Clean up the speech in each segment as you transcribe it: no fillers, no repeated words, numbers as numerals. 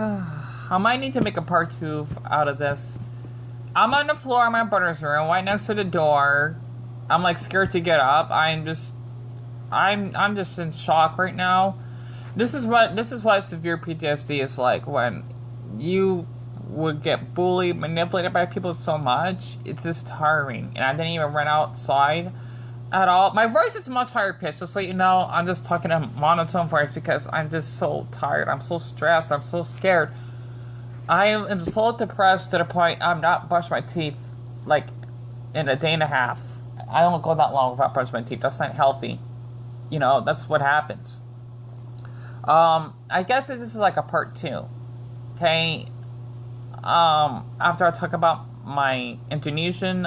I might need to make a part 2 out of this. I'm on the floor in my brother's room, right next to the door. I'm like scared to get up. I'm just in shock right now. This is what severe PTSD is like, when you would get bullied, manipulated by people so much. It's just tiring. And I didn't even run outside at all. My voice is much higher pitched, just so you know. I'm just talking a monotone voice because I'm just so tired. I'm so stressed. I'm so scared. I am so depressed to the point I'm not brushing my teeth like in a day and a half. I don't go that long without brushing my teeth. That's not healthy. You know, that's what happens. I guess this is like a part 2. Okay. After I talk about my Indonesian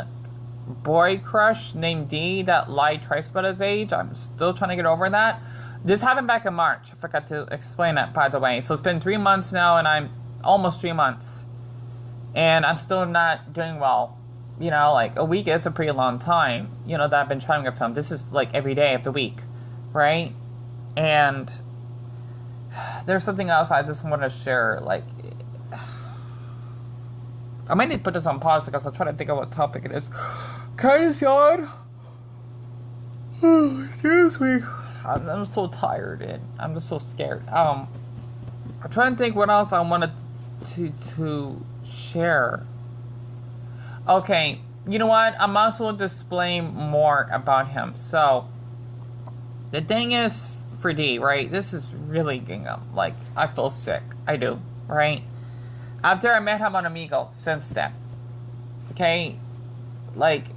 boy crush named D that lied twice about his age, I'm still trying to get over that. This happened back in March. I forgot to explain that, by the way. So it's been 3 months now, and I'm almost 3 months. And I'm still not doing well. You know, like, a week is a pretty long time, you know, that I've been trying to film. This is like every day of the week, right? And there's something else I just want to share. Like, I might need to put this on pause because I'll try to think of what topic it is. Kind of yawn. Excuse me. I'm so tired and I'm just so scared. I'm trying to think what else I wanted to share. Okay, you know what? I'm also displaying more about him. So, the thing is, for D, right? This is really getting up. Like, I feel sick. I do, right? After I met him on Omegle, since then. Okay? Like,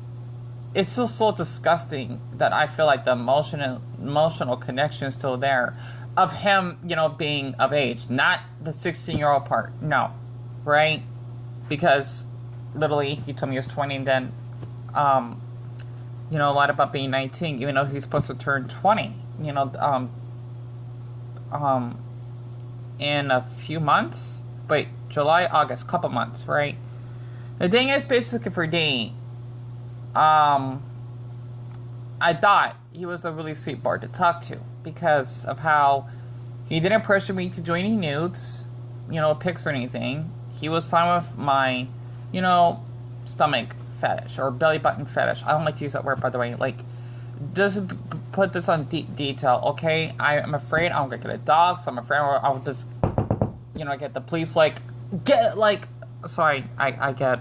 it's so disgusting that I feel like the emotional connection is still there. Of him, you know, being of age. Not the 16-year-old part. No. Right? Because literally, he told me he was 20 and then, you know, lied about being 19, even though he's supposed to turn 20. You know, in a few months? Wait, July, August, couple months, right? The thing is, basically for D, I thought he was a really sweet boy to talk to because of how he didn't pressure me to do any nudes, you know, pics or anything. He was fine with my, you know, stomach fetish or belly button fetish. I don't like to use that word, by the way. Like, doesn't put this on detail, okay? I'm afraid I'm gonna get a dog, so I'm afraid I'll just, you know, get the police, like, sorry, I get,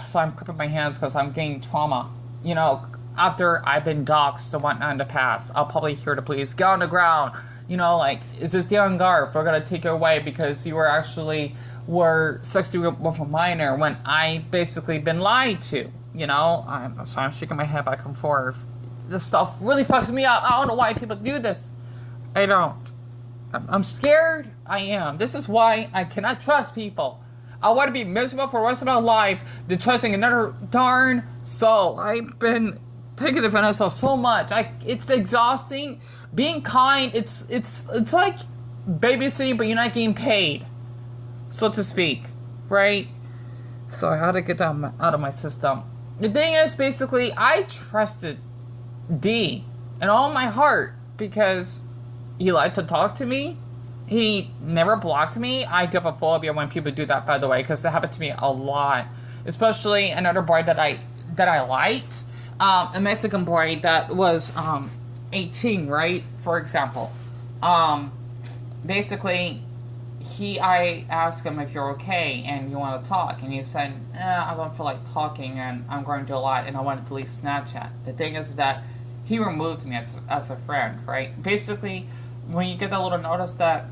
so I'm gripping my hands because I'm getting trauma, you know, after I've been doxxed and whatnot in the past. I'll probably hear the police, get on the ground, you know, like, is this the Garf? We're gonna take you away because you were sexting with a minor when I basically been lied to, you know? So I'm shaking my head back and forth. This stuff really fucks me up. I don't know why people do this. I don't. I'm scared. I am. This is why I cannot trust people. I want to be miserable for the rest of my life than trusting another darn soul. I've been taking advantage of myself so much. It's exhausting. Being kind, it's like babysitting, but you're not getting paid, so to speak, right? So I had to get that out of my system. The thing is, basically, I trusted D in all my heart because he liked to talk to me. He never blocked me. I do have a phobia when people do that, by the way, because it happened to me a lot. Especially another boy that I liked, a Mexican boy that was 18, right? For example, basically, I asked him if you're okay and you want to talk, and he said, I don't feel like talking and I'm going to a lot and I want to delete Snapchat. The thing is that he removed me as a friend, right? Basically, when you get that little notice that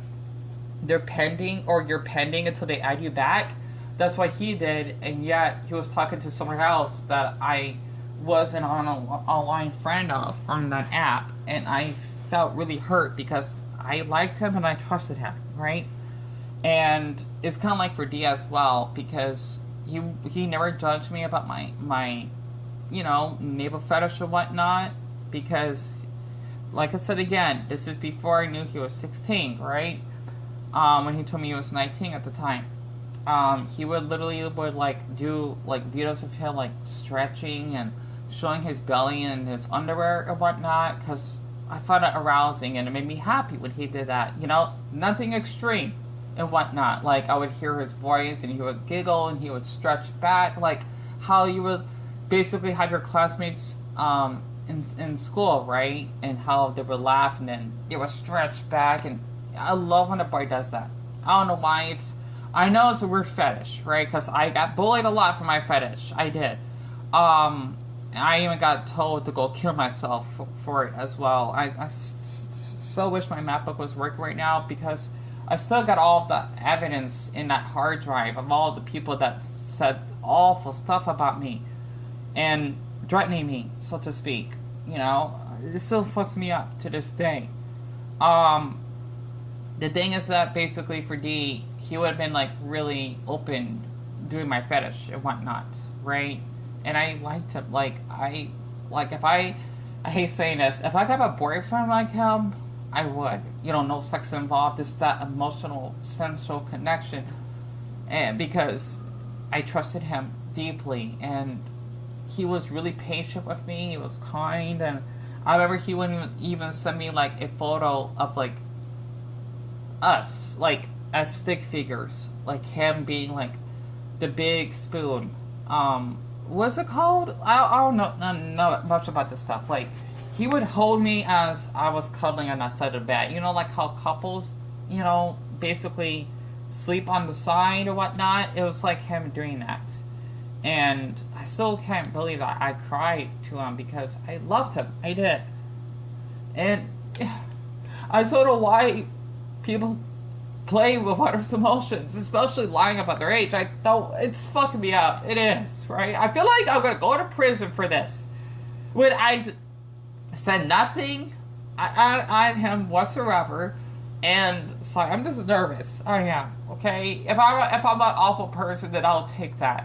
they're pending or you're pending until they add you back, that's what he did, and yet he was talking to someone else that I wasn't on an online friend of on that app, and I felt really hurt because I liked him and I trusted him, right? And it's kind of like for D as well, because he never judged me about my you know, navel fetish or whatnot, because, like I said again, this is before I knew he was 16, right? When he told me he was 19 at the time. He would like do like videos of him like stretching and showing his belly and his underwear and whatnot, because I found it arousing and it made me happy when he did that. You know, nothing extreme. and whatnot. Like, I would hear his voice, and he would giggle, and he would stretch back, like how you would basically have your classmates in school, right? And how they would laugh, and then it would stretch back, and I love when a boy does that. I don't know why. I know it's a weird fetish, right? Because I got bullied a lot for my fetish. I did. I even got told to go kill myself for it as well. I so wish my MacBook was working right now, because I still got all of the evidence in that hard drive of all the people that said awful stuff about me and threatening me, so to speak. You know, it still fucks me up to this day. The thing is that basically for D, he would have been like really open doing my fetish and whatnot, right? And I liked him. If I hate saying this, if I have a boyfriend like him, I would. You know, no sex involved, just that emotional, sensual connection. And because I trusted him deeply, and he was really patient with me, he was kind, and I remember he wouldn't even send me like a photo of like us, like as stick figures, like him being like the big spoon. What's it called? I don't know much about this stuff. Like, he would hold me as I was cuddling on that side of the bed. You know, like how couples, you know, basically sleep on the side or whatnot. It was like him doing that. And I still can't believe that I cried to him because I loved him. I did. And I don't know why people play with others' emotions, especially lying about their age. I don't. It's fucking me up. It is, right? I feel like I'm gonna go to prison for this. When I said nothing, I him whatsoever, and so I'm just nervous. I am. Okay, if I'm an awful person, then I'll take that.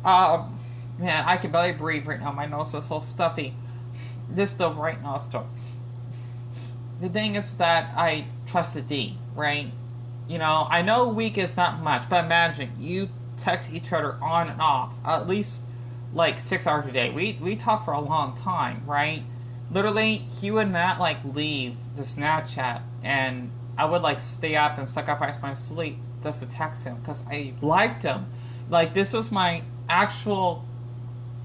Man, I can barely breathe right now. My nose is so stuffy. This the right nostril. The thing is that I trusted D, right? You know, I know a week is not much, but imagine you text each other on and off at least like 6 hours a day. We talk for a long time, right? Literally, he would not like leave the Snapchat, and I would like stay up and sacrifice my sleep just to text him because I liked him. Like, this was my actual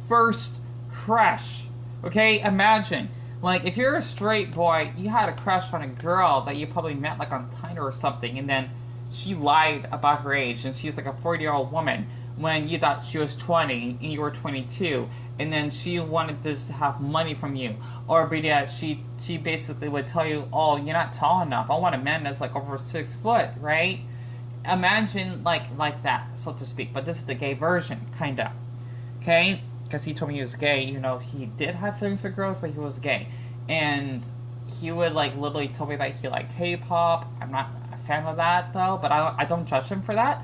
first crush. Okay, imagine. Like, if you're a straight boy, you had a crush on a girl that you probably met, like, on Tinder or something, and then she lied about her age, and she's, like, a 40-year-old woman when you thought she was 20 and you were 22, and then she wanted this to have money from you. Or, but yeah, she basically would tell you, oh, you're not tall enough. I want a man that's, like, over 6 foot, right? Imagine, like that, so to speak. But this is the gay version, kinda. Okay? Because he told me he was gay. You know, he did have feelings for girls, but he was gay. And he would, like, literally tell me that he liked K-pop. I'm not a fan of that, though, but I don't judge him for that.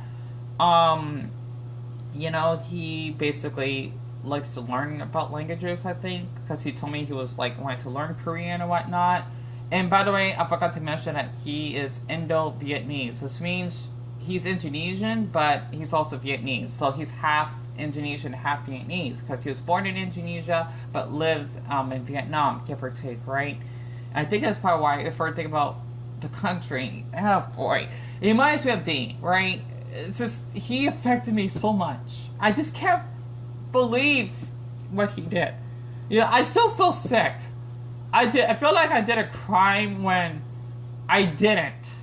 You know, he basically likes to learn about languages, I think, because he told me he was, like, wanting to learn Korean and whatnot. And, by the way, I forgot to mention that he is Indo-Vietnamese, which means he's Indonesian, but he's also Vietnamese. So he's half Indonesian, half Vietnamese, because he was born in Indonesia, but lives in Vietnam, give or take, right? And I think that's probably why, if we're thinking about the country, oh boy, it reminds me of Dean, right? It's just, he affected me so much. I just can't believe what he did. You know, I still feel sick. I feel like I did a crime when I didn't.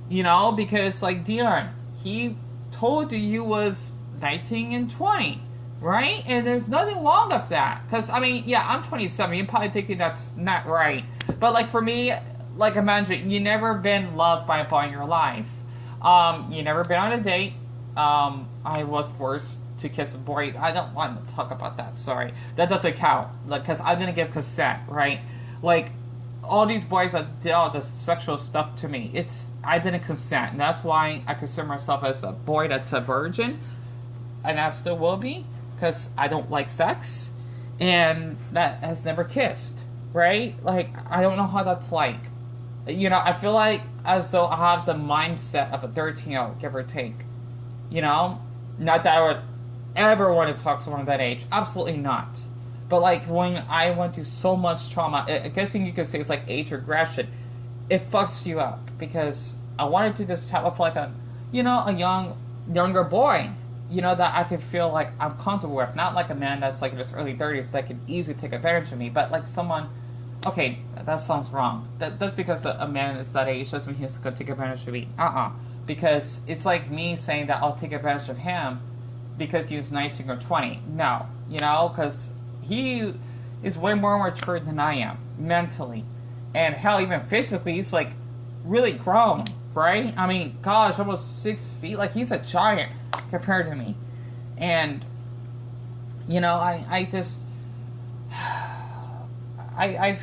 You know, because, like, Dion, he told you was 19 and 20, right? And there's nothing wrong with that. Because, I mean, yeah, I'm 27. You're probably thinking that's not right. But, like, for me, like, imagine, you never been loved by a boy in your life. You never been on a date. I was forced to kiss a boy. I don't want to talk about that, sorry. That doesn't count. Like, because I didn't give consent, right? Like, all these boys that did all this sexual stuff to me, I didn't consent. And that's why I consider myself as a boy that's a virgin. And I still will be, because I don't like sex. And that has never kissed, right? Like, I don't know how that's like. You know, I feel like as though I have the mindset of a 13-year-old, give or take. You know? Not that I would ever want to talk to someone of that age. Absolutely not. But, like, when I went through so much trauma, I guess you could say it's like age regression. It fucks you up. Because I wanted to just have, like, a you know, a younger boy, you know, that I could feel like I'm comfortable with. Not like a man that's like in his early 30s that could easily take advantage of me, but like someone. Okay, that sounds wrong. That's because a man is that age doesn't mean he's gonna take advantage of me. Because it's like me saying that I'll take advantage of him because he was 19 or 20. No, you know, because he is way more mature than I am mentally, and hell, even physically, he's like really grown, right? I mean, gosh, almost 6 feet. Like he's a giant compared to me, and you know, I just, I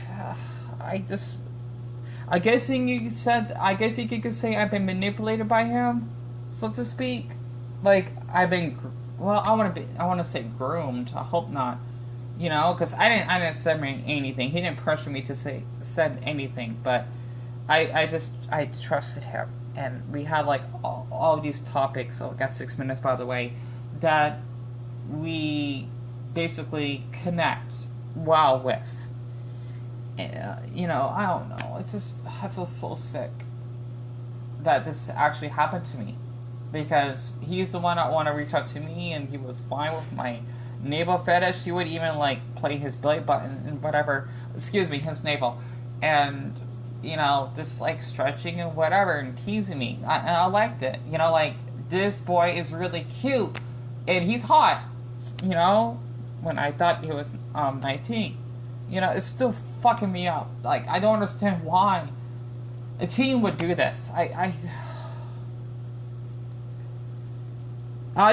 just, I guess you could say I've been manipulated by him, so to speak. Like I've been, well, I want to say groomed. I hope not. You know, because I didn't send him anything. He didn't pressure me to send anything, but I trusted him, and we had like all these topics. So I got 6 minutes, by the way, that we basically connect well with. You know, I don't know. It's just I feel so sick that this actually happened to me, because he's the one that wanted to reach out to me, and he was fine with my navel fetish. He would even like play his belly button and whatever. Excuse me, his navel, and you know, just like stretching and whatever and teasing me. And I liked it. You know, like this boy is really cute, and he's hot. You know, when I thought he was 19. You know, it's still fucking me up. Like, I don't understand why a teen would do this. I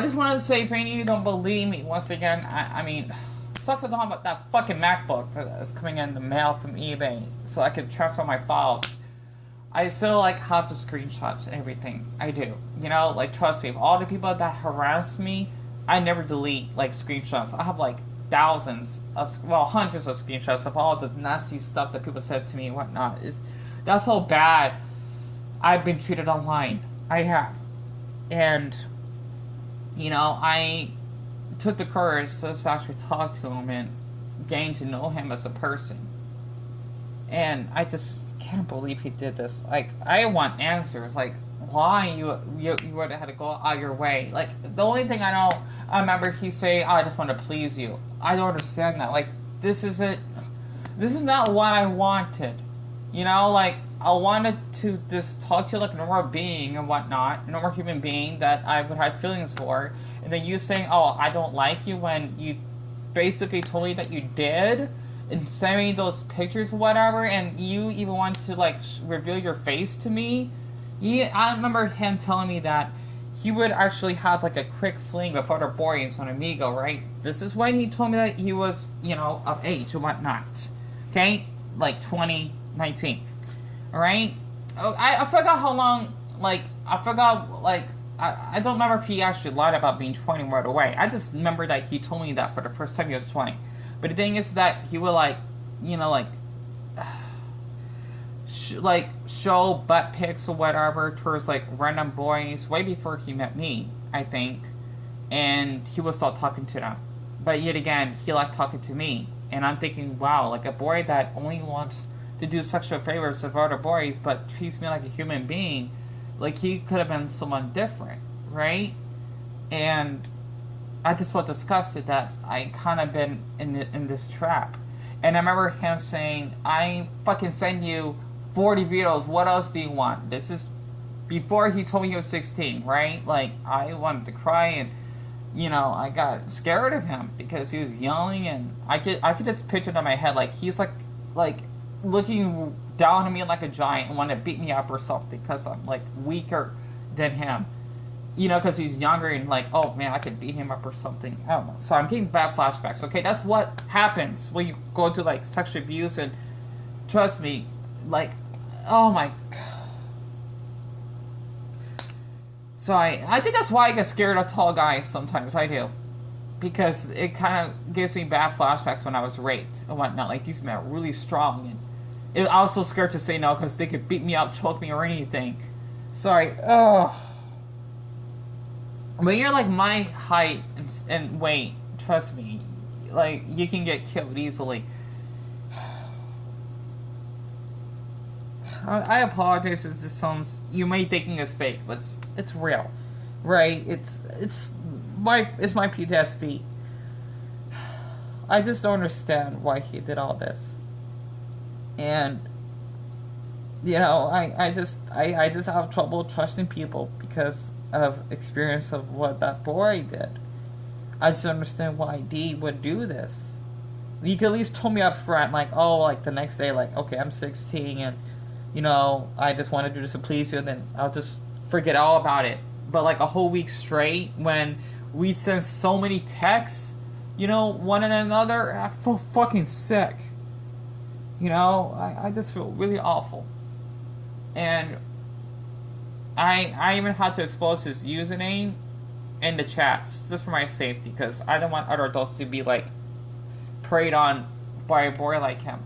just wanted to say, for any of you who don't believe me, once again, I mean, it sucks to talk about that fucking MacBook that's coming in the mail from eBay so I could transfer my files. I still, like, have the screenshots and everything. I do. You know, like, trust me, all the people that harass me, I never delete, like, screenshots. I have, like, thousands of, well, hundreds of screenshots of all the nasty stuff that people said to me and whatnot. That's how bad I've been treated online. I have. And, you know, I took the courage to actually talk to him and getting to know him as a person. And I just can't believe he did this. Like, I want answers. Like, why you would have had to go out your way. Like, the only thing I remember he say, oh, I just want to please you. I don't understand that. Like, this is not what I wanted. You know, like, I wanted to just talk to you like a normal being and whatnot, a normal human being that I would have feelings for. And then you saying, oh, I don't like you, when you basically told me that you did, and sent me those pictures or whatever, and you even wanted to, like, reveal your face to me. I remember him telling me that he would actually have, like, a quick fling with other boys on Omegle, right? This is when he told me that he was, you know, of age and whatnot. Okay? Like, 2019. Alright? I forgot how long, like, I forgot, like, I don't remember if he actually lied about being 20 right away. I just remember that he told me that for the first time he was 20. But the thing is that he would, like, you know, like, show butt pics or whatever towards, like, random boys way before he met me, I think. And he would start talking to them. But yet again, he liked talking to me. And I'm thinking, wow, like, a boy that only wants to do sexual favors with other boys but treats me like a human being, like, he could have been someone different, right? And I just felt disgusted that I kind of been in this trap. And I remember him saying, I fucking send you 40 videos, what else do you want? This is before he told me he was 16, right? Like, I wanted to cry, and, you know, I got scared of him because he was yelling, and I could just picture it in my head, like, he's like looking down at me like a giant and wanting to beat me up or something because I'm, like, weaker than him. You know, because he's younger and, like, oh, man, I could beat him up or something. I don't know. So I'm getting bad flashbacks, okay? That's what happens when you go through, like, sexual abuse, and trust me, like, oh, my God. So I think that's why I get scared of tall guys sometimes. I do. Because it kind of gives me bad flashbacks when I was raped and whatnot. Like, these men are really strong, and I was so scared to say no because they could beat me up, choke me, or anything. Sorry. Oh. When you're like my height and weight, trust me, like, you can get killed easily. I apologize if this sounds, you may thinking it's fake, but it's real, right? It's my PTSD. I just don't understand why he did all this, and you know, I just have trouble trusting people because of experience of what that boy did. I just don't understand why D would do this. You could at least told me up front, like, oh, like the next day, like, okay, I'm 16 and, you know, I just want to do this to please you, and then I'll just forget all about it. But like a whole week straight, when we send so many texts, you know, one and another, I feel fucking sick. You know, I just feel really awful. And I even had to expose his username in the chats just for my safety, because I don't want other adults to be like preyed on by a boy like him.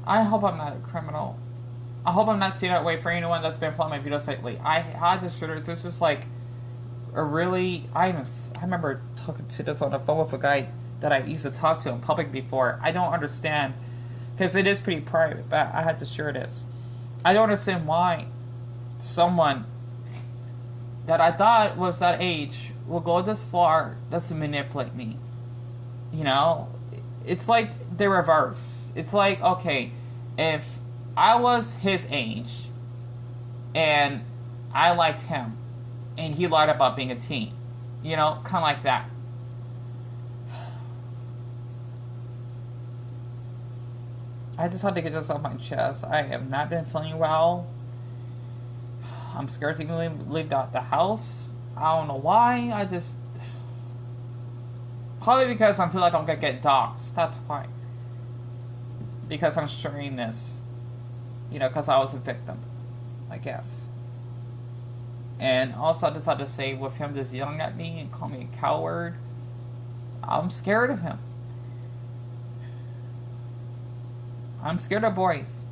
I hope I'm not a criminal. I hope I'm not seen that way for anyone that's been following my videos lately. I had this shooter. This is like a really. I remember talking to this on the phone with a guy that I used to talk to in public before. I don't understand, because it is pretty private, but I had to share this. I don't understand why someone that I thought was that age will go this far just to manipulate me. You know? It's like the reverse. It's like, okay, if I was his age and I liked him and he lied about being a teen, you know, kind of like that. I just had to get this off my chest. I have not been feeling well. I'm scared to even leave the house. I don't know why. I just... Probably because I feel like I'm gonna get doxxed. That's why. Because I'm sharing this. You know, because I was a victim. I guess. And also I just had to say, with him just yelling at me and calling me a coward, I'm scared of him. I'm scared of boys.